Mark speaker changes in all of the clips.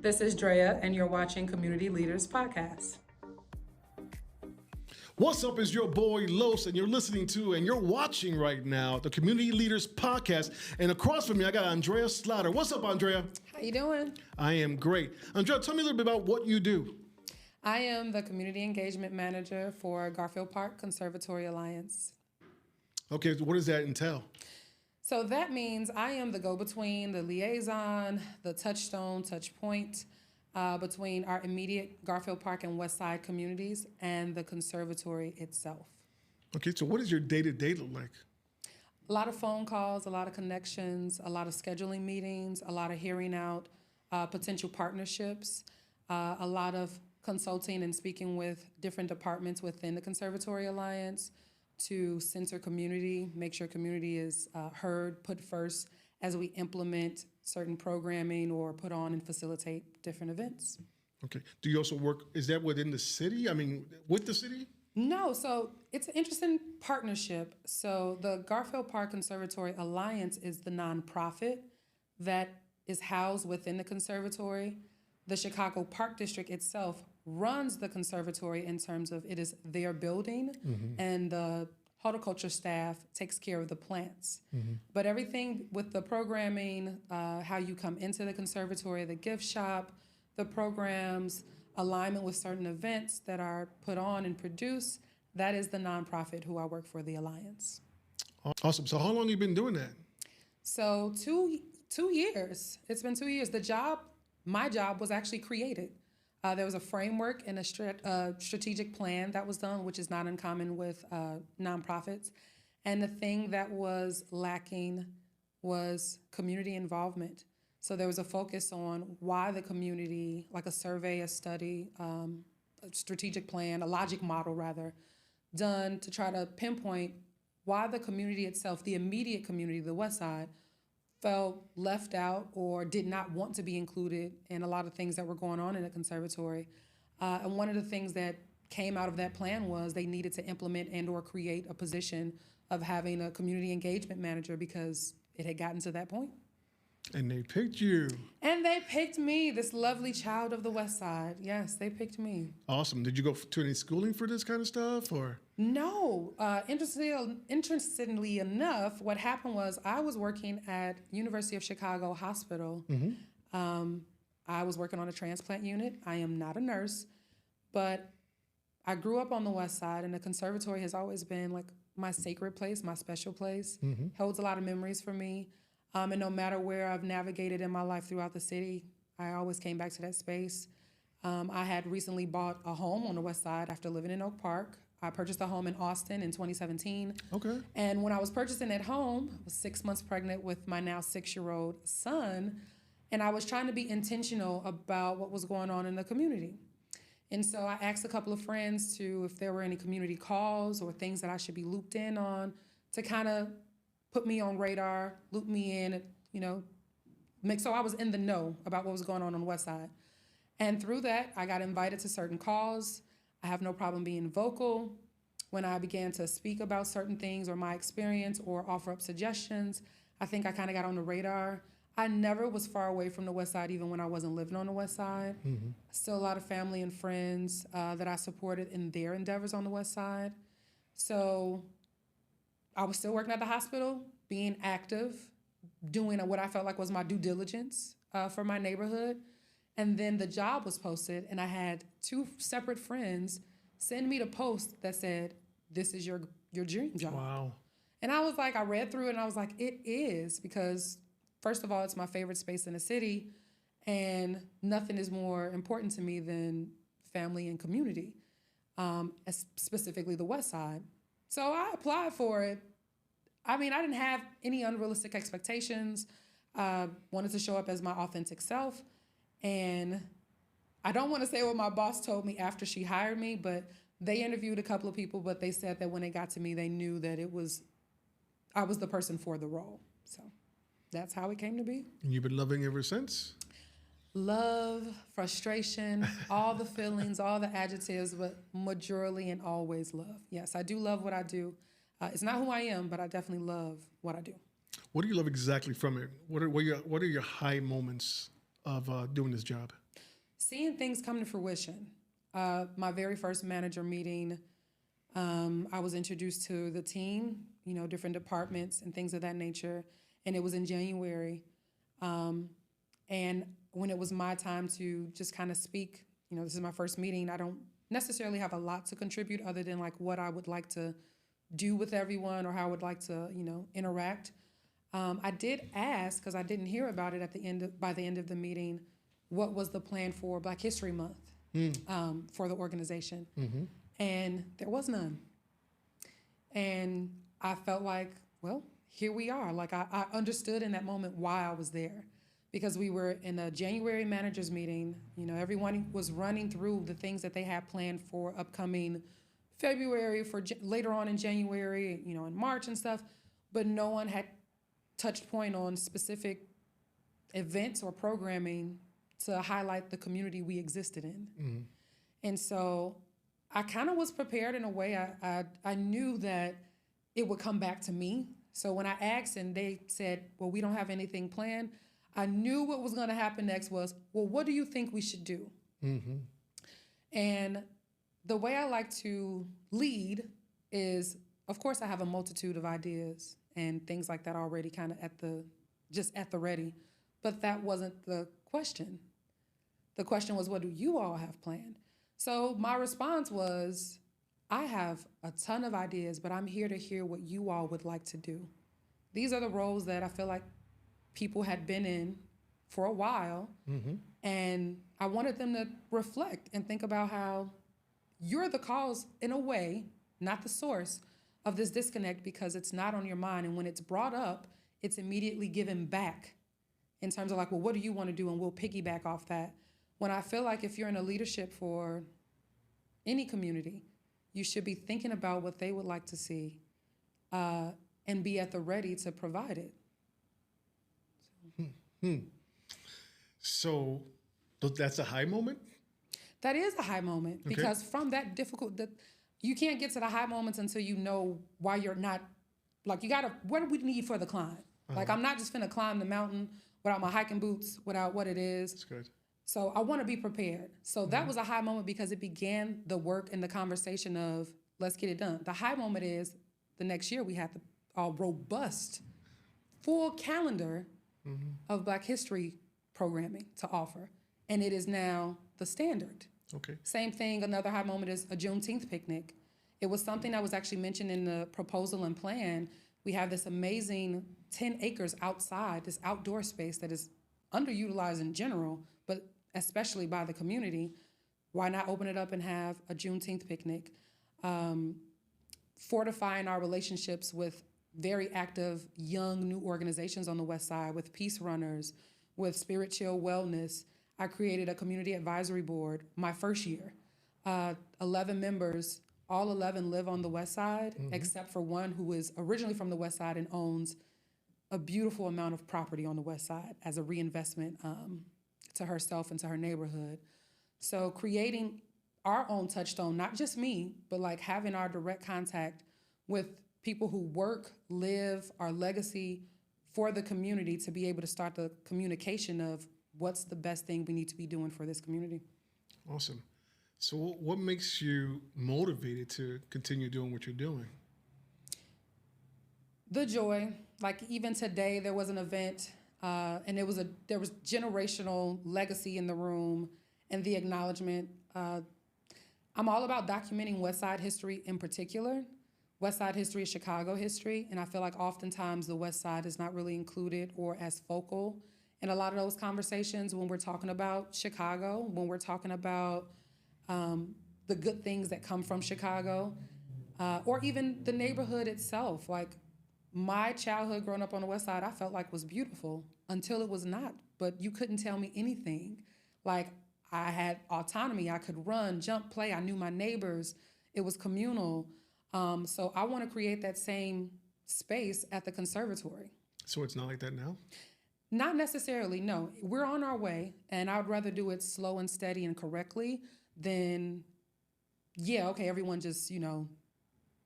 Speaker 1: This is Drea, and you're watching Community Leaders Podcast.
Speaker 2: What's up? Is your boy Los, and you're listening to and you're watching right now the Community Leaders Podcast. And across from me, I got Drea Slaughter. What's up, Andrea?
Speaker 3: How you doing?
Speaker 2: I am great. Andrea, tell me a little bit about what you do.
Speaker 3: I am the Community Engagement Manager for Garfield Park Conservatory Alliance.
Speaker 2: Okay, so what does that entail?
Speaker 3: So that means I am the go-between, the liaison, the touchstone, touch point between our immediate Garfield Park and Westside communities and the conservatory itself.
Speaker 2: Okay, so what does your day-to-day look like?
Speaker 3: A lot of phone calls, a lot of connections, a lot of scheduling meetings, a lot of hearing out potential partnerships, a lot of consulting and speaking with different departments within the Conservatory Alliance to center community, make sure community is heard, put first as we implement certain programming or put on and facilitate different events.
Speaker 2: Okay. Do you also work, is that within the city? I mean, with the city?
Speaker 3: No, so it's an interesting partnership. So the Garfield Park Conservatory Alliance is the nonprofit that is housed within the conservatory. The Chicago Park District itself runs the conservatory in terms of it is their building, and the horticulture staff takes care of the plants. But everything with the programming, how you come into the conservatory, the gift shop, the programs, alignment with certain events that are put on and produced, that is the nonprofit who I work for, the Alliance.
Speaker 2: Awesome. So how long have you been doing that?
Speaker 3: So two years. It's been 2 years. My job was actually created. There was a framework and a strategic plan that was done, which is not uncommon with nonprofits. And the thing that was lacking was community involvement. So there was a focus on why the community, like a survey, a study, a strategic plan, a logic model rather, done to try to pinpoint why the community itself, the immediate community, the Westside, felt left out or did not want to be included in a lot of things that were going on in the conservatory. And one of the things that came out of that plan was they needed to implement and or create a position of having a community engagement manager because it had gotten to that point.
Speaker 2: And they picked you.
Speaker 3: And they picked me, this lovely child of the West Side. Yes, they picked me.
Speaker 2: Awesome. Did you go to any schooling for this kind of stuff, or?
Speaker 3: No. Interestingly enough, what happened was I was working at University of Chicago Hospital. I was working on a transplant unit. I am not a nurse, but I grew up on the West Side, and the conservatory has always been like my sacred place, my special place. Holds a lot of memories for me. And no matter where I've navigated in my life throughout the city, I always came back to that space. I had recently bought a home on the West Side after living in Oak Park. I purchased a home in Austin in 2017.
Speaker 2: Okay.
Speaker 3: And when I was purchasing that home, I was 6 months pregnant with my now 6-year-old son, and I was trying to be intentional about what was going on in the community. And so I asked a couple of friends if there were any community calls or things that I should be looped in on to kind of put me on radar, loop me in, so I was in the know about what was going on the West Side. And through that, I got invited to certain calls. I have no problem being vocal. When I began to speak about certain things or my experience or offer up suggestions, I think I kind of got on the radar. I never was far away from the West Side, even when I wasn't living on the West Side. Still a lot of family and friends that I supported in their endeavors on the West Side. So I was still working at the hospital, being active, doing what I felt like was my due diligence for my neighborhood. And then the job was posted, and I had 2 separate friends send me the post that said, "This is your dream job."
Speaker 2: Wow.
Speaker 3: And I was like, I read through it, and I was like, it is, because first of all, it's my favorite space in the city, and nothing is more important to me than family and community, specifically the West Side. So I applied for it. I mean, I didn't have any unrealistic expectations. Wanted to show up as my authentic self. And I don't want to say what my boss told me after she hired me, but they interviewed a couple of people, but they said that when they got to me, they knew that I was the person for the role. So that's how it came to be.
Speaker 2: And you've been loving ever since?
Speaker 3: Love, frustration, all the feelings, all the adjectives, but majorly and always love. Yes, I do love what I do. It's not who I am, but I definitely love what I do.
Speaker 2: What do you love exactly from it? What are your high moments of doing this job?
Speaker 3: seeing things come to fruition. My very first manager meeting, I was introduced to the team, different departments and things of that nature, and it was in January. And when it was my time to just kind of speak, this is my first meeting, I don't necessarily have a lot to contribute other than like what I would like to do with everyone or how I would like to, interact. I did ask, because I didn't hear about it by the end of the meeting, what was the plan for Black History Month for the organization. Mm-hmm. And there was none. And I felt like, well, here we are. Like I understood in that moment why I was there, because we were in a January managers meeting. Everyone was running through the things that they had planned for upcoming February, for later on in January, in March and stuff, but no one had touched point on specific events or programming to highlight the community we existed in. Mm-hmm. And so I kind of was prepared in a way. I knew that it would come back to me. So when I asked and they said, well, we don't have anything planned, I knew what was going to happen next was, well, what do you think we should do? Mm-hmm. And the way I like to lead is, of course, I have a multitude of ideas and things like that already kind of at the ready. But that wasn't the question. The question was, what do you all have planned? So my response was, I have a ton of ideas, but I'm here to hear what you all would like to do. These are the roles that I feel like people had been in for a while, mm-hmm. and I wanted them to reflect and think about how you're the cause, in a way, not the source, of this disconnect, because it's not on your mind, and when it's brought up, it's immediately given back in terms of like, well, what do you want to do, and we'll piggyback off that. When I feel like if you're in a leadership for any community, you should be thinking about what they would like to see and be at the ready to provide it.
Speaker 2: So that's a high moment?
Speaker 3: That is a high moment, because from that you can't get to the high moments until you know why you're not, like what do we need for the climb? Uh-huh. Like I'm not just finna climb the mountain without my hiking boots, without what it is. That's good. So I want to be prepared. So that was a high moment because it began the work and the conversation of let's get it done. The high moment is the next year we had the robust, full calendar of Black History programming to offer. And it is now the standard. Okay. Same thing, another high moment is a Juneteenth picnic. It was something that was actually mentioned in the proposal and plan. We have this amazing 10 acres outside, this outdoor space that is underutilized in general, but especially by the community. Why not open it up and have a Juneteenth picnic? Fortifying our relationships with very active young new organizations on the Westside, with Peace Runners, with Spirit Chill Wellness. I created a community advisory board my first year. 11 members, all 11 live on the Westside, except for one who is originally from the Westside and owns a beautiful amount of property on the Westside as a reinvestment to herself and to her neighborhood. So creating our own touchstone, not just me, but like having our direct contact with people who work, live, our legacy for the community to be able to start the communication of what's the best thing we need to be doing for this community.
Speaker 2: Awesome. So what makes you motivated to continue doing what you're doing?
Speaker 3: The joy. Like even today, there was an event and there was generational legacy in the room and the acknowledgement. I'm all about documenting Westside history in particular. Westside history is Chicago history, and I feel like oftentimes the Westside is not really included or as focal in a lot of those conversations when we're talking about Chicago, when we're talking about the good things that come from Chicago, or even the neighborhood itself. Like my childhood growing up on the Westside, I felt like was beautiful until it was not, but you couldn't tell me anything. Like I had autonomy, I could run, jump, play, I knew my neighbors, it was communal. So I want to create that same space at the conservatory. So
Speaker 2: it's not like that now?
Speaker 3: Not necessarily, no. We're on our way, and I would rather do it slow and steady and correctly than, everyone just,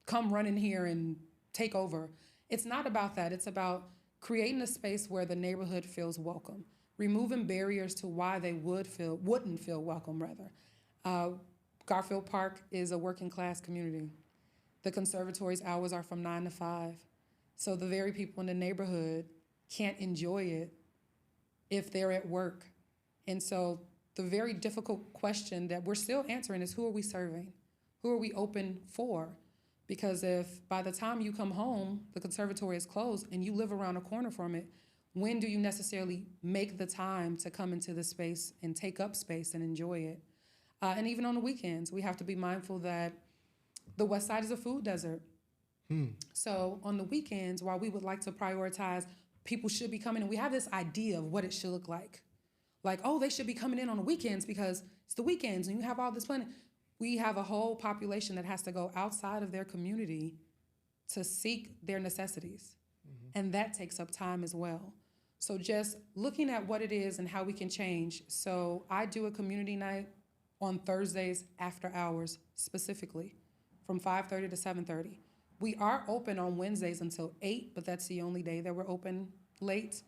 Speaker 3: come running here and take over. It's not about that. It's about creating a space where the neighborhood feels welcome. removing barriers to why they wouldn't feel welcome, rather. Garfield Park is a working class community. The conservatory's hours are from 9 to 5. So the very people in the neighborhood can't enjoy it if they're at work. And so the very difficult question that we're still answering is, who are we serving? Who are we open for? Because if by the time you come home, the conservatory is closed and you live around a corner from it, when do you necessarily make the time to come into the space and take up space and enjoy it? And even on the weekends, we have to be mindful that the Westside is a food desert. So on the weekends, while we would like to prioritize people should be coming in, we have this idea of what it should look like. Like, oh, they should be coming in on the weekends because it's the weekends and you have all this planning. We have a whole population that has to go outside of their community to seek their necessities. And that takes up time as well. So just looking at what it is and how we can change. So I do a community night on Thursdays after hours specifically from 5:30 to 7:30. We are open on Wednesdays until 8, but that's the only day that we're open late.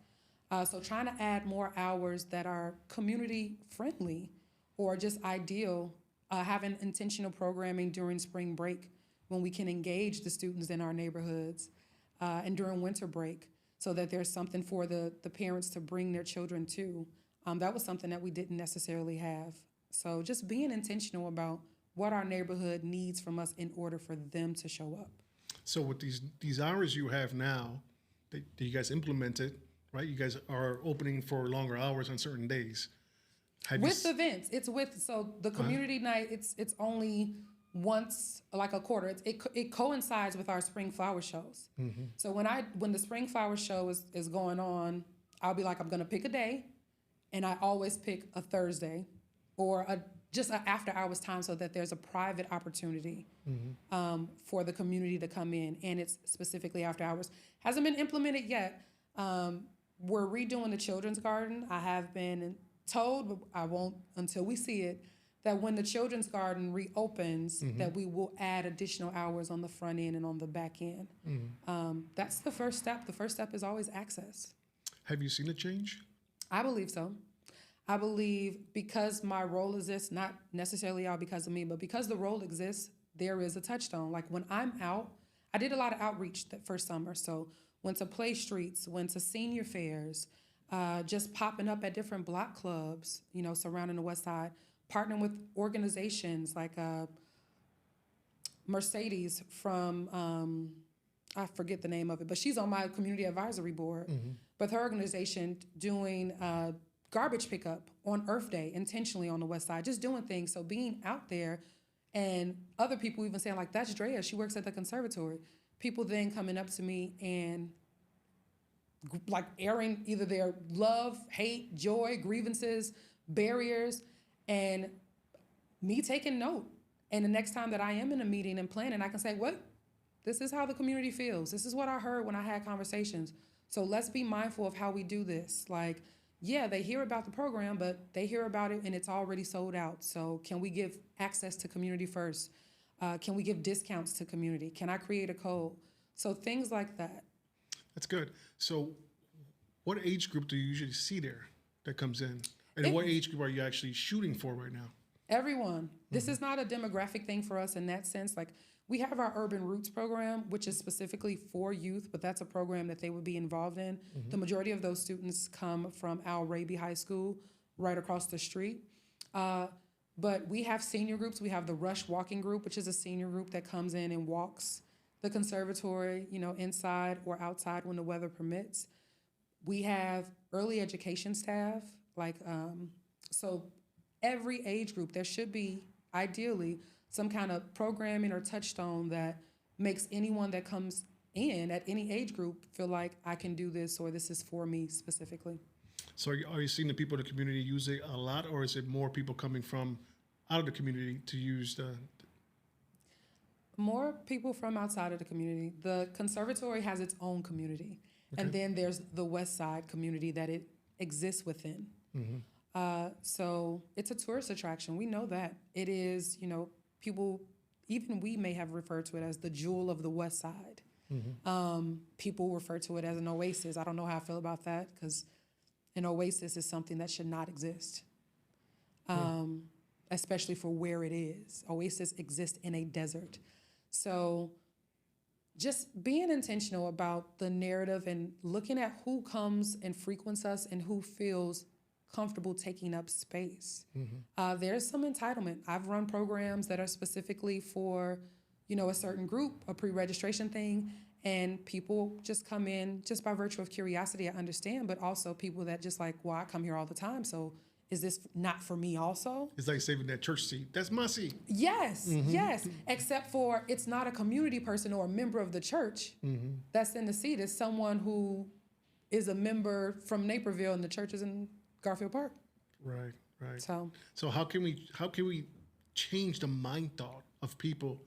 Speaker 3: So trying to add more hours that are community friendly or just ideal, having intentional programming during spring break when we can engage the students in our neighborhoods and during winter break so that there's something for the parents to bring their children to. That was something that we didn't necessarily have. So just being intentional about what our neighborhood needs from us in order for them to show up.
Speaker 2: So with these hours you have now, that you guys implemented, right? You guys are opening for longer hours on certain days.
Speaker 3: With events, so the community night, it's only once, like a quarter. It coincides with our spring flower shows. So when the spring flower show is going on, I'll be like, I'm gonna pick a day, and I always pick a Thursday or just an after hours time so that there's a private opportunity for the community to come in, and it's specifically after hours. Hasn't been implemented yet. We're redoing the children's garden. I have been told, but I won't until we see it, that when the children's garden reopens, that we will add additional hours on the front end and on the back end. That's the first step. The first step is always access.
Speaker 2: Have you seen a change?
Speaker 3: I believe so. I believe because my role exists, not necessarily all because of me, but because the role exists, there is a touchstone. Like when I'm out, I did a lot of outreach that first summer. So went to play streets, went to senior fairs, just popping up at different block clubs, surrounding the Westside, partnering with organizations like Mercedes from, I forget the name of it, but she's on my community advisory board. But her organization doing garbage pickup on Earth Day intentionally on the Westside, just doing things. So being out there and other people even saying like, that's Drea, she works at the conservatory. People then coming up to me and like airing either their love, hate, joy, grievances, barriers, and me taking note. And the next time that I am in a meeting and planning, I can say, what? This is how the community feels. This is what I heard when I had conversations. So let's be mindful of how we do this. Like, yeah, they hear about the program, but they hear about it and it's already sold out. So can we give access to community first? Can we give discounts to community? Can I create a code? So things like that.
Speaker 2: That's good. So what age group do you usually see there that comes in? And what age group are you actually shooting for right now?
Speaker 3: Everyone. This is not a demographic thing for us in that sense. Like we have our Urban Roots program, which is specifically for youth, but that's a program that they would be involved in. The majority of those students come from Al Raby High School right across the street. But we have senior groups. We have the Rush Walking Group, which is a senior group that comes in and walks the conservatory, inside or outside when the weather permits. We have early education staff, so every age group, there should be, ideally, some kind of programming or touchstone that makes anyone that comes in at any age group feel like I can do this or this is for me specifically.
Speaker 2: So are you seeing the people in the community use it a lot, or is it more people coming from out of the community to use the...
Speaker 3: More people from outside of the community. The conservatory has its own community. Okay. And then there's the Westside community that it exists within. So it's a tourist attraction. We know that. It is, people, even we may have referred to it as the jewel of the Westside. People refer to it as an oasis. I don't know how I feel about that because an oasis is something that should not exist, especially for where it is. Oasis exists in a desert. So just being intentional about the narrative and looking at who comes and frequents us and who feels comfortable taking up space. There's some entitlement. I've run programs that are specifically for, a certain group, a pre-registration thing, and people just come in just by virtue of curiosity, I understand, but also people that just like, well, I come here all the time, so is this not for me also?
Speaker 2: It's like saving that church seat. That's my seat.
Speaker 3: Yes, yes. Except for it's not a community person or a member of the church that's in the seat. It's someone who is a member from Naperville and the church is in Garfield Park.
Speaker 2: Right.
Speaker 3: So
Speaker 2: how can we change the mind thought of people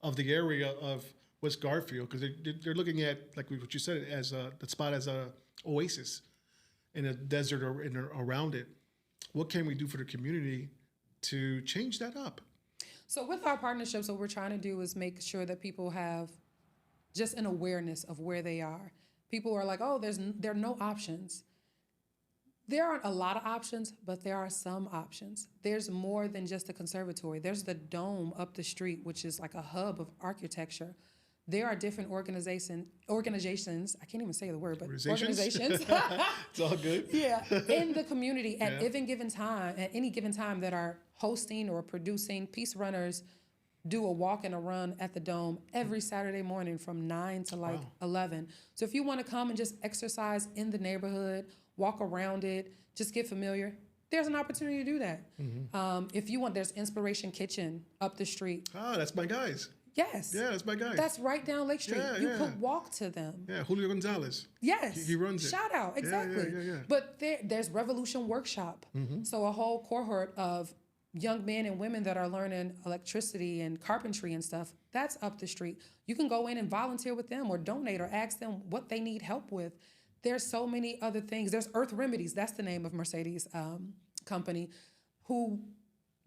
Speaker 2: of the area of West Garfield? Because they're looking at, like what you said, as the spot as a oasis in a desert or around it. What can we do for the community to change that up?
Speaker 3: So with our partnerships, what we're trying to do is make sure that people have just an awareness of where they are. People are like, oh, there are no options. There aren't a lot of options, but there are some options. There's more than just a conservatory. There's the dome up the street, which is like a hub of architecture. There are different organizations, I can't even say the word, but organizations.
Speaker 2: It's all good.
Speaker 3: Yeah, in the community at any given time that are hosting or producing. Peace Runners do a walk and a run at the dome every Saturday morning from 9 to 11. So if you want to come and just exercise in the neighborhood, walk around it, just get familiar, there's an opportunity to do that. If you want, there's Inspiration Kitchen up the street.
Speaker 2: That's my guys.
Speaker 3: Yes.
Speaker 2: Yeah, that's my guy.
Speaker 3: That's right down Lake Street. You could walk to them.
Speaker 2: Yeah, Julio Gonzalez.
Speaker 3: Yes.
Speaker 2: He runs it.
Speaker 3: Shout out, exactly.
Speaker 2: Yeah.
Speaker 3: But there's Revolution Workshop. So a whole cohort of young men and women that are learning electricity and carpentry and stuff, that's up the street. You can go in and volunteer with them or donate or ask them what they need help with. There's so many other things. There's Earth Remedies. That's the name of Mercedes' company, who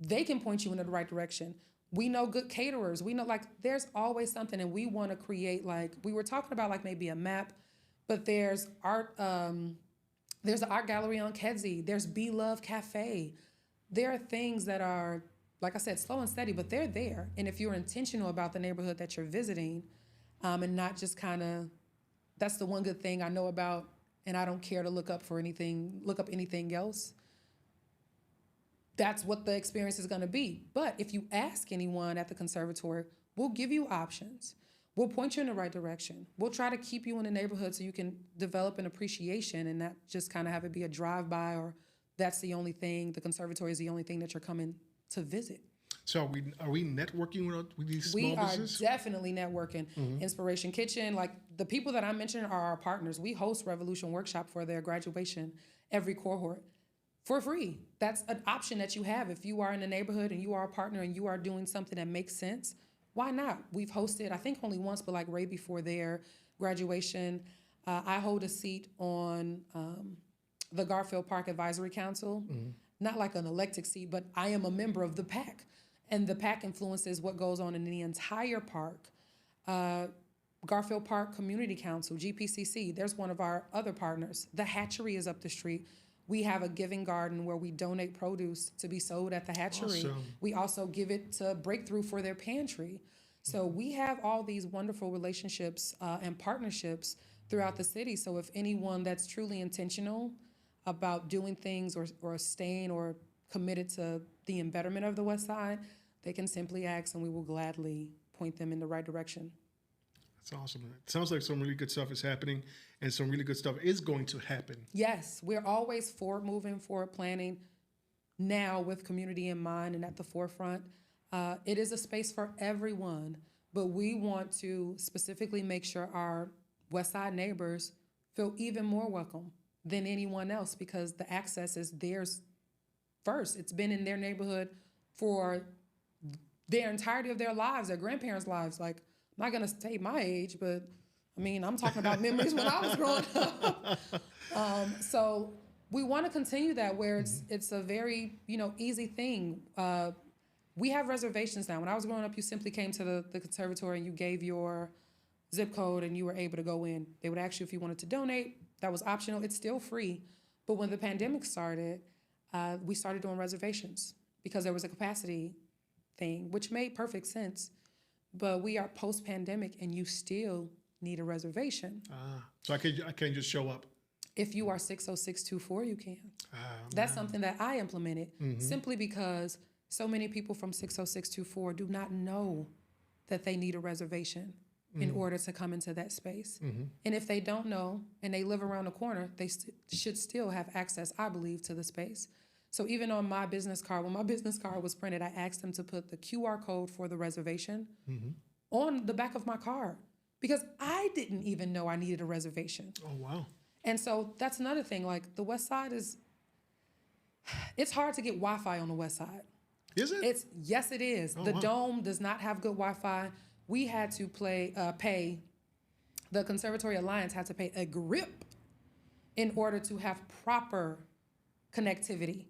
Speaker 3: they can point you in the right direction. We know good caterers. We know, there's always something, and we want to create, we were talking about, maybe a map, but there's art, there's the art gallery on Kedzie. There's Be Love Cafe. There are things that are, like I said, slow and steady, but they're there. And if you're intentional about the neighborhood that you're visiting, and not just that's the one good thing I know about, and I don't care to look up anything else. That's what the experience is going to be. But if you ask anyone at the conservatory, we'll give you options. We'll point you in the right direction. We'll try to keep you in the neighborhood so you can develop an appreciation and not just have it be a drive-by or that's the only thing, the conservatory is the only thing that you're coming to visit.
Speaker 2: So are we networking with these small businesses?
Speaker 3: We are definitely networking. Inspiration Kitchen, the people that I mentioned are our partners. We host Revolution Workshop for their graduation every cohort for free. That's an option that you have. If you are in the neighborhood and you are a partner and you are doing something that makes sense, why not? We've hosted, I think only once, but right before their graduation, I hold a seat on the Garfield Park Advisory Council. Not like an elected seat, but I am a member of the PAC. And the PAC influences what goes on in the entire park. Garfield Park Community Council, GPCC, there's one of our other partners. The Hatchery is up the street. We have a giving garden where we donate produce to be sold at the hatchery.
Speaker 2: Awesome.
Speaker 3: We also give it to Breakthrough for their pantry. So we have all these wonderful relationships and partnerships throughout the city. So if anyone that's truly intentional about doing things or staying or committed to the embetterment of the Westside, they can simply ask and we will gladly point them in the right direction.
Speaker 2: That's awesome. It sounds like some really good stuff is happening and some really good stuff is going to happen.
Speaker 3: Yes, we're always forward moving, forward planning now with community in mind and at the forefront. It is a space for everyone, but we want to specifically make sure our Westside neighbors feel even more welcome than anyone else because the access is theirs first. It's been in their neighborhood for their entirety of their lives, their grandparents' lives. I'm not going to say my age, but I'm talking about memories when I was growing up. So we want to continue that where it's a very, easy thing. We have reservations now. When I was growing up, you simply came to the conservatory and you gave your zip code and you were able to go in. They would ask you if you wanted to donate. That was optional. It's still free. But when the pandemic started, we started doing reservations because there was a capacity thing, which made perfect sense. But we are post-pandemic, and you still need a reservation.
Speaker 2: So I can't just show up.
Speaker 3: If you are 60624, you can. That's something that I implemented simply because so many people from 60624 do not know that they need a reservation in order to come into that space. And if they don't know and they live around the corner, they should still have access, I believe, to the space. So even on my business card, when my business card was printed, I asked them to put the QR code for the reservation on the back of my card because I didn't even know I needed a reservation.
Speaker 2: Oh, wow.
Speaker 3: And so that's another thing. Like the Westside it's hard to get Wi-Fi on the Westside.
Speaker 2: Is it?
Speaker 3: Yes, it is.
Speaker 2: Oh,
Speaker 3: the
Speaker 2: wow.
Speaker 3: Dome does not have good Wi-Fi. We had to pay, the Conservatory Alliance had to pay a grip in order to have proper connectivity.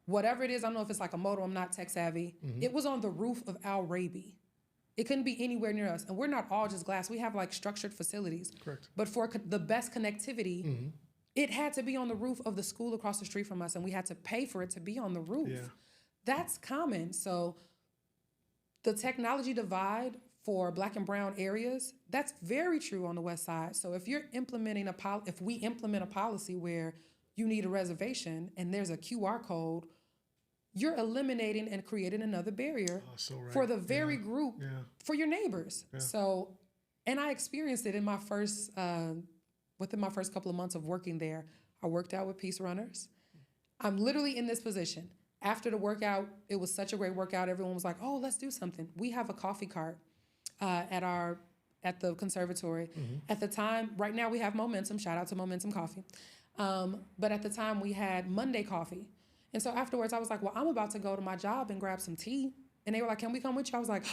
Speaker 3: Whatever it is, I don't know if it's like a modem, I'm not tech savvy. It was on the roof of Al Raby. It couldn't be anywhere near us. And we're not all just glass. We have like structured facilities.
Speaker 2: Correct.
Speaker 3: But for the best connectivity, it had to be on the roof of the school across the street from us, and we had to pay for it to be on the roof.
Speaker 2: Yeah.
Speaker 3: That's common. So the technology divide for Black and brown areas, that's very true on the West Side. So if you're implementing if we implement a policy where you need a reservation and there's a QR code, you're eliminating and creating another barrier for the very group, for your neighbors. Yeah. So, and I experienced it in my first, within my first couple of months of working there. I worked out with Peace Runners. I'm literally in this position. After the workout, it was such a great workout. Everyone was like, oh, let's do something. We have a coffee cart at the conservatory. At the time, right now we have Momentum. Shout out to Momentum Coffee. But at the time we had Monday coffee. And so afterwards I was like, well, I'm about to go to my job and grab some tea. And they were like, can we come with you? I was like,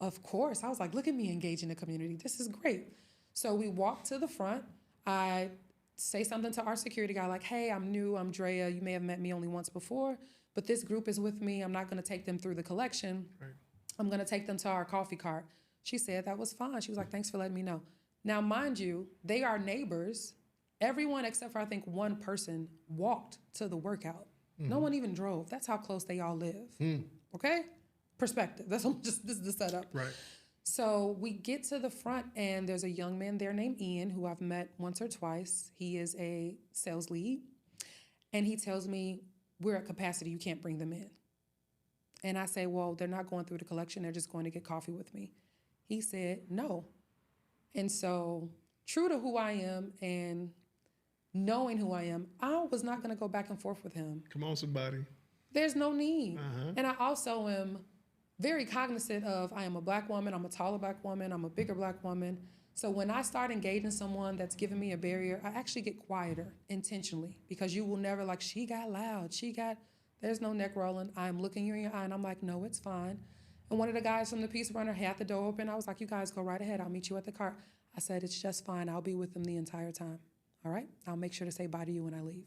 Speaker 3: of course. I was like, look at me engaging the community. This is great. So we walked to the front. I say something to our security guy like, hey, I'm new. I'm Drea. You may have met me only once before, but this group is with me. I'm not going to take them through the collection. Right. I'm going to take them to our coffee cart. She said that was fine. She was like, thanks for letting me know. Now, mind you, they are neighbors. Everyone except for I think one person walked to the workout. No one even drove. That's how close they all live. Okay? Perspective. This is the setup.
Speaker 2: Right.
Speaker 3: So we get to the front and there's a young man there named Ian who I've met once or twice. He is a sales lead. And he tells me, we're at capacity. You can't bring them in. And I say, well, they're not going through the collection. They're just going to get coffee with me. He said, no. And so true to who I am and knowing who I am, I was not going to go back and forth with him.
Speaker 2: Come on, somebody.
Speaker 3: There's no need. And I also am very cognizant of I am a Black woman, I'm a taller Black woman, I'm a bigger Black woman. So when I start engaging someone that's giving me a barrier, I actually get quieter intentionally because you will never like, she got loud, there's no neck rolling. I'm looking you in your eye and I'm like, no, it's fine. And one of the guys from the Peace Runner had the door open. I was like, you guys go right ahead. I'll meet you at the car. I said, it's just fine. I'll be with them the entire time. All right? I'll make sure to say bye to you when I leave.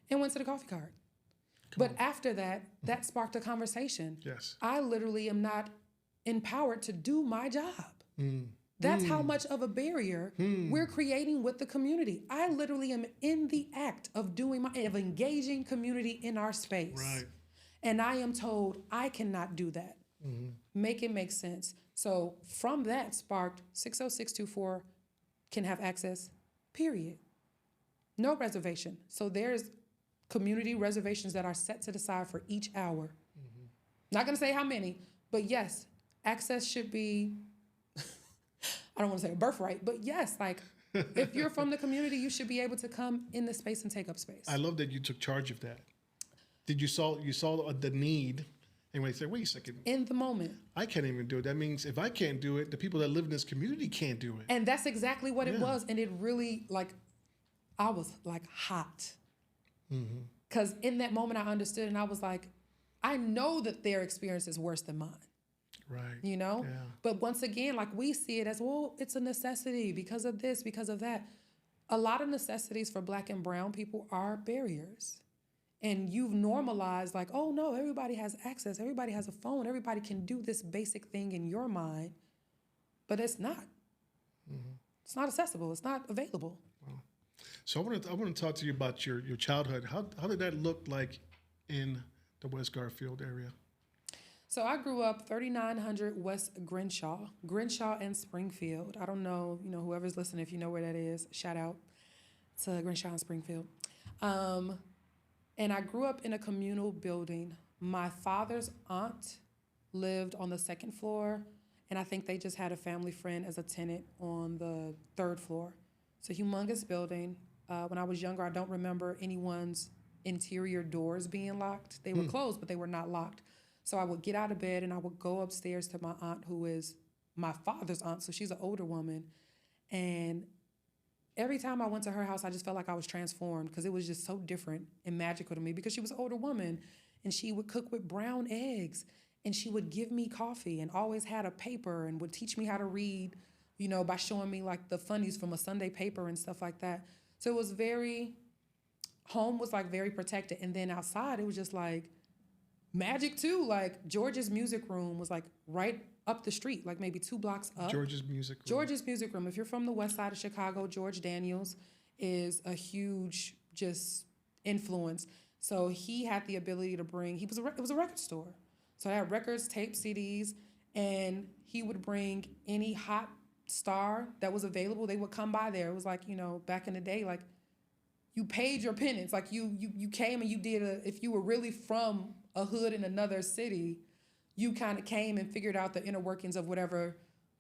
Speaker 3: And went to the coffee cart. But after that, that sparked a conversation.
Speaker 2: Yes.
Speaker 3: I literally am not empowered to do my job. That's how much of a barrier we're creating with the community. I literally am in the act of of engaging community in our space.
Speaker 2: Right.
Speaker 3: And I am told I cannot do that. Make it make sense. So from that sparked 60624 can have access, period. No reservation. So there's community reservations that are set to the side for each hour. Not gonna say how many, but yes, access should be, I don't wanna say a birthright, but yes, like if you're from the community, you should be able to come in the space and take up space.
Speaker 2: I love that you took charge of that. You saw the need, and when you say, wait a second.
Speaker 3: In the moment.
Speaker 2: I can't even do it. That means if I can't do it, the people that live in this community can't do it.
Speaker 3: And that's exactly what it was. And it really, I was like hot. Because in that moment I understood and I was like, I know that their experience is worse than mine.
Speaker 2: Right.
Speaker 3: You know?
Speaker 2: Yeah.
Speaker 3: But once again, we see it as, well, it's a necessity because of this, because of that. A lot of necessities for Black and brown people are barriers. And you've normalized oh no, everybody has access. Everybody has a phone. Everybody can do this basic thing in your mind. But it's not. It's not accessible. It's not available.
Speaker 2: Wow. So I want to talk to you about your childhood. How did that look like in the West Garfield area?
Speaker 3: So I grew up 3900 West Grinshaw and Springfield. I don't know, whoever's listening, if you know where that is, shout out to Grinshaw and Springfield. And I grew up in a communal building. My father's aunt lived on the second floor, and I think they just had a family friend as a tenant on the third floor. It's a humongous building. When I was younger, I don't remember anyone's interior doors being locked. They were closed, but they were not locked. So I would get out of bed and I would go upstairs to my aunt, who is my father's aunt. So she's an older woman. And every time I went to her house, I just felt like I was transformed because it was just so different and magical to me because she was an older woman and she would cook with brown eggs and she would give me coffee and always had a paper and would teach me how to read, by showing me like the funnies from a Sunday paper and stuff like that. So it was home was like very protected. And then outside, it was just like magic too. Like George's music room was like right up the street, like maybe 2 blocks up.
Speaker 2: George's music room.
Speaker 3: George's music room. If you're from the west side of Chicago, George Daniels is a huge just influence. So he had the ability to bring, it was a record store. So I had records, tapes, CDs, and he would bring any hot star that was available. They would come by there. It was like, back in the day, like you paid your penance. Like you came and you did if you were really from a hood in another city, you kind of came and figured out the inner workings of whatever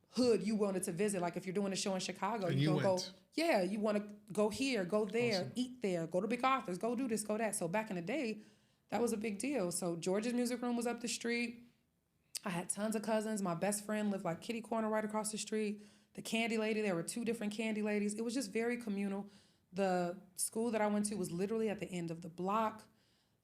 Speaker 3: hood you wanted to visit. Like if you're doing a show in Chicago,
Speaker 2: and
Speaker 3: you want to go here, go there, awesome. Eat there, go to Big Arthur's, go do this, go that. So back in the day, that was a big deal. So George's music room was up the street. I had tons of cousins. My best friend lived like kitty corner right across the street. The candy lady, there were 2 different candy ladies. It was just very communal. The school that I went to was literally at the end of the block.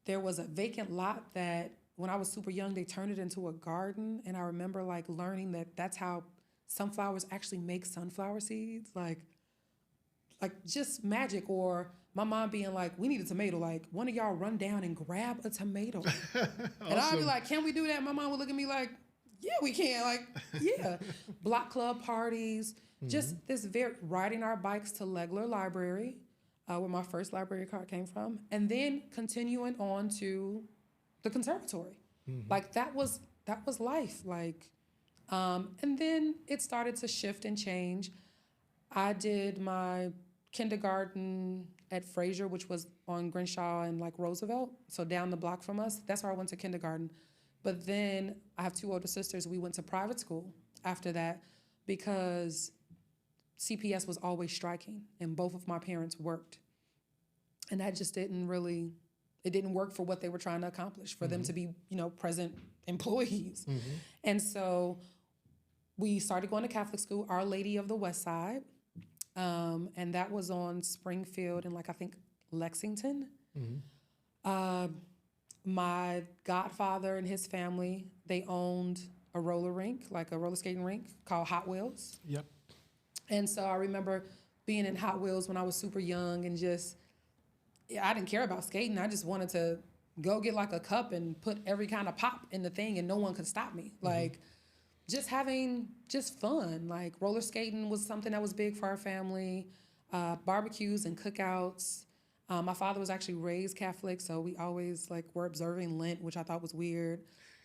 Speaker 3: There was a vacant lot that when I was super young, they turned it into a garden. And I remember like learning that that's how sunflowers actually make sunflower seeds. Like just magic. Or my mom being like, we need a tomato. Like one of y'all run down and grab a tomato. Awesome. And I'd be like, can we do that? My mom would look at me like, yeah, we can. Like, yeah. Block club parties. Just this riding our bikes to Legler Library, where my first library card came from, and then continuing on to the conservatory. Like that was life. Like, and then it started to shift and change. I did my kindergarten at Fraser, which was on Grinshaw and like Roosevelt, so down the block from us. That's where I went to kindergarten. But then I have 2 older sisters. We went to private school after that because CPS was always striking and both of my parents worked. And that just it didn't work for what they were trying to accomplish, for them to be, present employees. And so we started going to Catholic school, Our Lady of the Westside. And that was on Springfield and like, I think Lexington. My godfather and his family, they owned a roller rink, like a roller skating rink called Hot Wheels.
Speaker 2: Yep.
Speaker 3: And so I remember being in Hot Wheels when I was super young and I didn't care about skating. I just wanted to go get like a cup and put every kind of pop in the thing and no one could stop me. Like just having fun. Like roller skating was something that was big for our family. Barbecues and cookouts. My father was actually raised Catholic, so we always were observing Lent, which I thought was weird.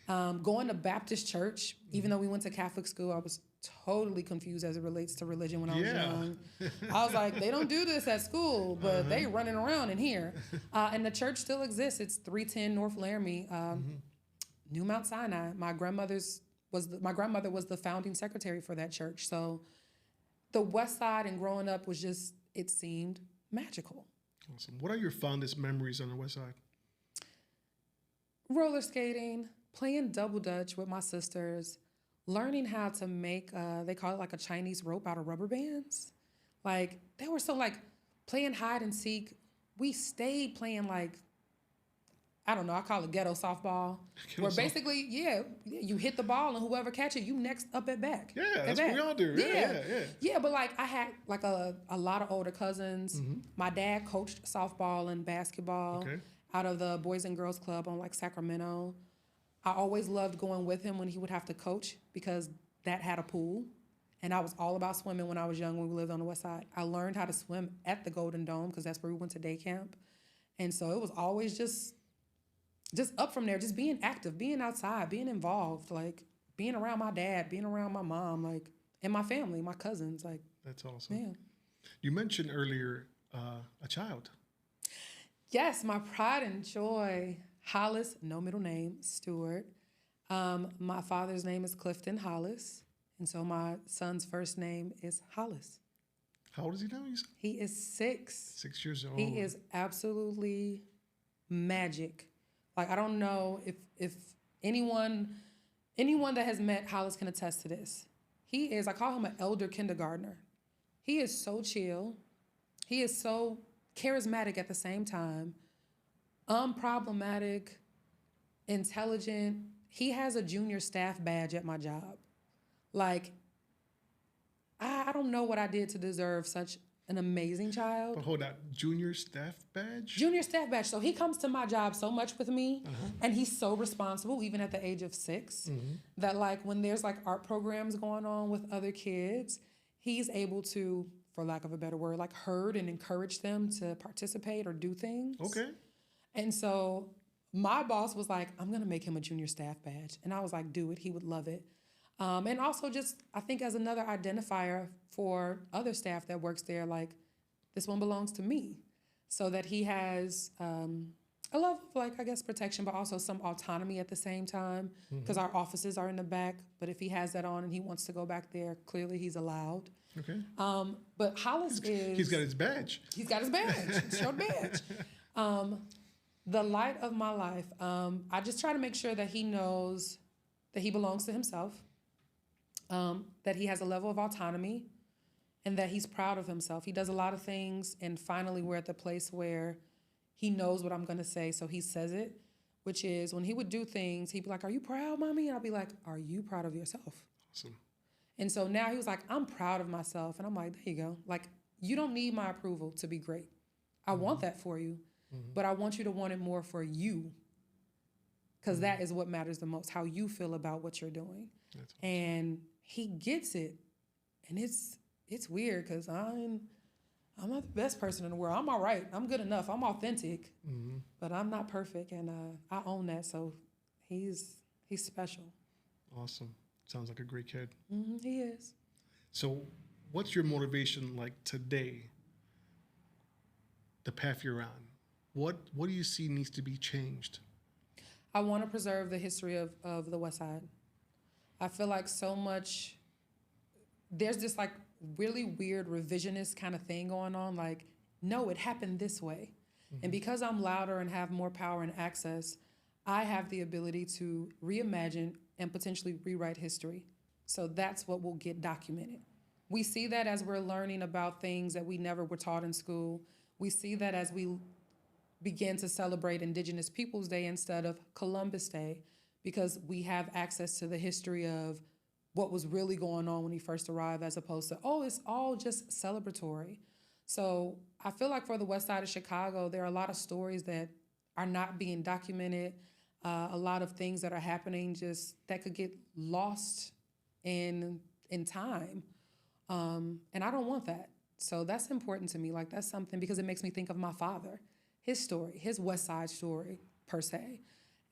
Speaker 3: Going to Baptist church, even though we went to Catholic school, I was totally confused as it relates to religion when I was young. I was like, they don't do this at school, but they running around in here. And the church still exists. It's 310 North Laramie, New Mount Sinai. My grandmother was the founding secretary for that church. So the West Side and growing up was just, it seemed magical.
Speaker 2: Awesome. What are your fondest memories on the West Side?
Speaker 3: Roller skating, playing double dutch with my sisters, learning how to make, they call it like a Chinese rope out of rubber bands. Like, they were so playing hide and seek. We stayed playing I don't know, I call it ghetto softball. Where basically, you hit the ball and whoever catch it, you next up at back.
Speaker 2: Yeah, that's what we all do.
Speaker 3: Yeah, but I had a lot of older cousins. My dad coached softball and basketball out of the Boys and Girls Club on Sacramento. I always loved going with him when he would have to coach because that had a pool. And I was all about swimming when I was young when we lived on the west side. I learned how to swim at the Golden Dome because that's where we went to day camp. And so it was always just up from there, just being active, being outside, being involved, like being around my dad, being around my mom, like, and my family, my cousins, like.
Speaker 2: That's awesome.
Speaker 3: Yeah.
Speaker 2: You mentioned earlier a child.
Speaker 3: Yes, my pride and joy, Hollis, no middle name, Stewart. My father's name is Clifton Hollis, and so my son's first name is Hollis.
Speaker 2: How old is he now? You said?
Speaker 3: He is 6.
Speaker 2: 6 years old.
Speaker 3: He is absolutely magic. Like, I don't know if anyone that has met Hollis can attest to this. He is, I call him an elder kindergartner. He is so chill. He is so charismatic at the same time, unproblematic, intelligent. He has a junior staff badge at my job. Like, I don't know what I did to deserve such an amazing child.
Speaker 2: But hold on, junior staff badge?
Speaker 3: Junior staff badge. So he comes to my job so much with me, and he's so responsible, even at the age of 6, that like when there's like art programs going on with other kids, he's able to, for lack of a better word, like herd and encourage them to participate or do things.
Speaker 2: Okay.
Speaker 3: And so my boss was like, I'm going to make him a junior staff badge. And I was like, do it. He would love it. And also just, I think as another identifier for other staff that works there, like, this one belongs to me. So that he has a level of, like, I guess, protection, but also some autonomy at the same time, because our offices are in the back. But if he has that on and he wants to go back there, clearly he's allowed.
Speaker 2: Okay.
Speaker 3: But Hollis is...
Speaker 2: He's got his badge.
Speaker 3: He's got his badge, short badge. The light of my life, I just try to make sure that he knows that he belongs to himself, that he has a level of autonomy, and that he's proud of himself. He does a lot of things, and finally we're at the place where he knows what I'm going to say, so he says it, which is when he would do things, he'd be like, "Are you proud, Mommy?" And I'll be like, "Are you proud of yourself?"
Speaker 2: Awesome.
Speaker 3: And so now he was like, "I'm proud of myself." And I'm like, there you go. Like, you don't need my approval to be great. I want that for you, but I want you to want it more for you, because that is what matters the most, how you feel about what you're doing.
Speaker 2: That's awesome.
Speaker 3: And he gets it. And it's weird because I'm not the best person in the world. I'm all right. I'm good enough. I'm authentic, but I'm not perfect. And I own that. So he's special.
Speaker 2: Awesome. Sounds like a great kid.
Speaker 3: He is.
Speaker 2: So what's your motivation like today, the path you're on? What do you see needs to be changed?
Speaker 3: I want to preserve the history of the West Side. I feel like so much, there's this like really weird revisionist kind of thing going on. Like, no, it happened this way. And because I'm louder and have more power and access, I have the ability to reimagine and potentially rewrite history. So that's what will get documented. We see that as we're learning about things that we never were taught in school. We see that as we begin to celebrate Indigenous Peoples Day instead of Columbus Day, because we have access to the history of what was really going on when he first arrived, as opposed to, oh, it's all just celebratory. So I feel like for the West Side of Chicago, there are a lot of stories that are not being documented, a lot of things that are happening just that could get lost in time. And I don't want that. So that's important to me. Like, that's something, because it makes me think of my father, his story, his West Side story, per se.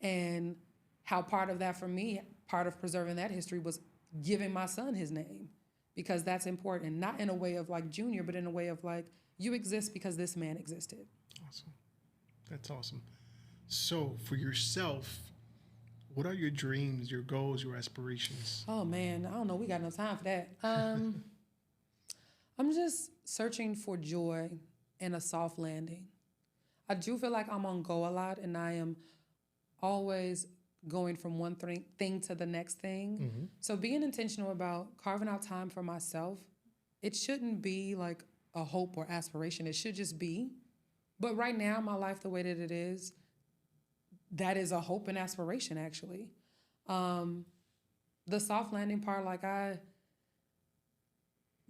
Speaker 3: And how part of that for me, part of preserving that history was giving my son his name, because that's important. Not in a way of like junior, but in a way of like, you exist because this man existed. Awesome.
Speaker 2: That's awesome. So for yourself, what are your dreams, your goals, your aspirations?
Speaker 3: Oh man, I don't know. We got no time for that. I'm just searching for joy and a soft landing. I do feel like I'm on go a lot, and I am always going from one thing to the next thing. So being intentional about carving out time for myself, it shouldn't be like a hope or aspiration. It should just be. But right now, my life, the way that it is, that is a hope and aspiration, actually. The soft landing part, like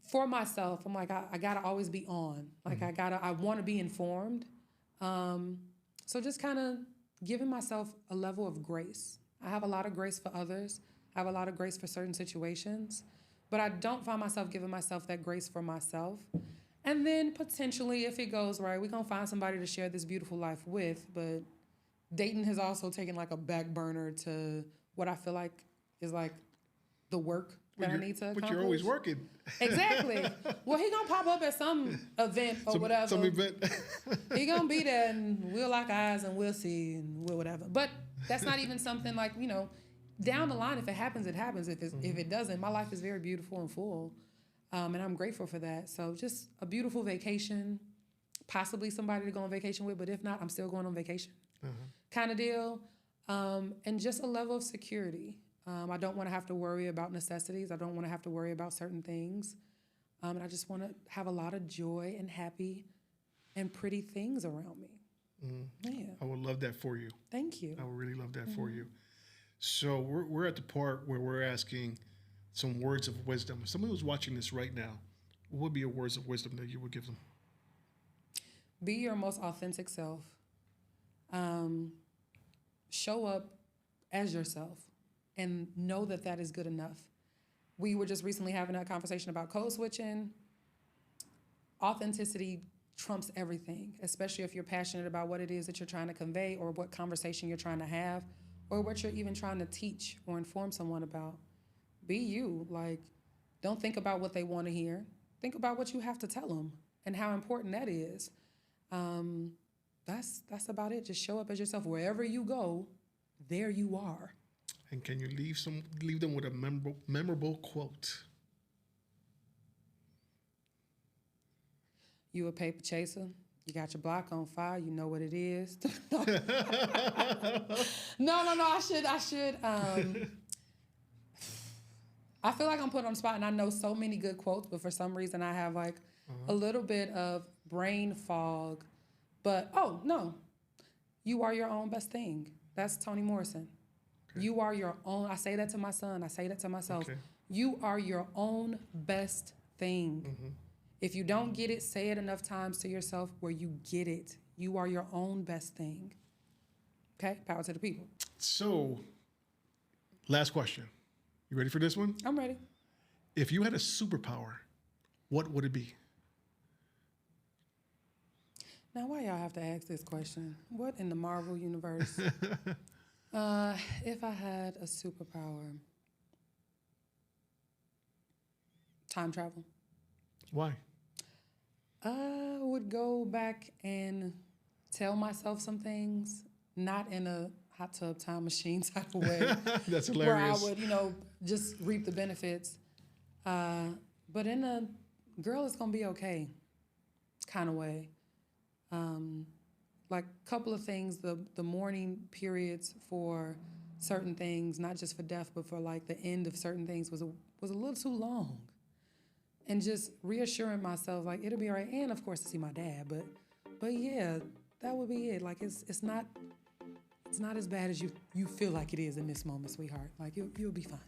Speaker 3: for myself, I'm like, I gotta always be on. Like, I want to be informed. So just kind of giving myself a level of grace. I have a lot of grace for others. I have a lot of grace for certain situations, but I don't find myself giving myself that grace for myself. And then potentially, if it goes right, we're going to find somebody to share this beautiful life with. But dating has also taken like a back burner to what I feel like is like the work that I need to accomplish.
Speaker 2: But you're always working.
Speaker 3: Exactly. Well, he going to pop up at some event or whatever.
Speaker 2: Some event.
Speaker 3: He going to be there and we'll lock eyes and we'll see and we'll whatever. But that's not even something like, you know, down the line, if it happens, it happens. If it doesn't, my life is very beautiful and full. And I'm grateful for that. So just a beautiful vacation, possibly somebody to go on vacation with, but if not, I'm still going on vacation kind of deal. And just a level of security. I don't want to have to worry about necessities. I don't want to have to worry about certain things. And I just want to have a lot of joy and happy and pretty things around me. Yeah.
Speaker 2: I would love that for you.
Speaker 3: Thank you.
Speaker 2: I would really love that for you. So we're at the part where we're asking some words of wisdom. If somebody was watching this right now, what would be your words of wisdom that you would give them?
Speaker 3: Be your most authentic self. Show up as yourself and know that that is good enough. We were just recently having a conversation about code switching. Authenticity trumps everything, especially if you're passionate about what it is that you're trying to convey or what conversation you're trying to have or what you're even trying to teach or inform someone about. Be you. Like, don't think about what they want to hear. Think about what you have to tell them and how important that is. That's about it. Just show up as yourself. Wherever you go, there you are.
Speaker 2: And can you leave them with a memorable quote?
Speaker 3: You a paper chaser. You got your block on fire. You know what it is. No. I should. I feel like I'm put on the spot, and I know so many good quotes, but for some reason I have like a little bit of brain fog. But, oh, no. You are your own best thing. That's Toni Morrison. Okay. You are your own. I say that to my son. I say that to myself. Okay. You are your own best thing. If you don't get it, say it enough times to yourself where you get it. You are your own best thing. Okay? Power to the people.
Speaker 2: So, last question. You ready for this one?
Speaker 3: I'm ready.
Speaker 2: If you had a superpower, what would it be?
Speaker 3: Now, why y'all have to ask this question? What in the Marvel universe? If I had a superpower, time travel.
Speaker 2: Why?
Speaker 3: I would go back and tell myself some things, not in a hot tub time machine type of way.
Speaker 2: That's hilarious.
Speaker 3: Where I would, just reap the benefits. But in a girl, it's going to be okay kind of way. Like a couple of things, the mourning periods for certain things, not just for death, but for like the end of certain things was a little too long. And just reassuring myself, like, it'll be all right. And of course to see my dad, but yeah, that would be it. Like it's not as bad as you feel like it is in this moment, sweetheart. Like you'll be fine.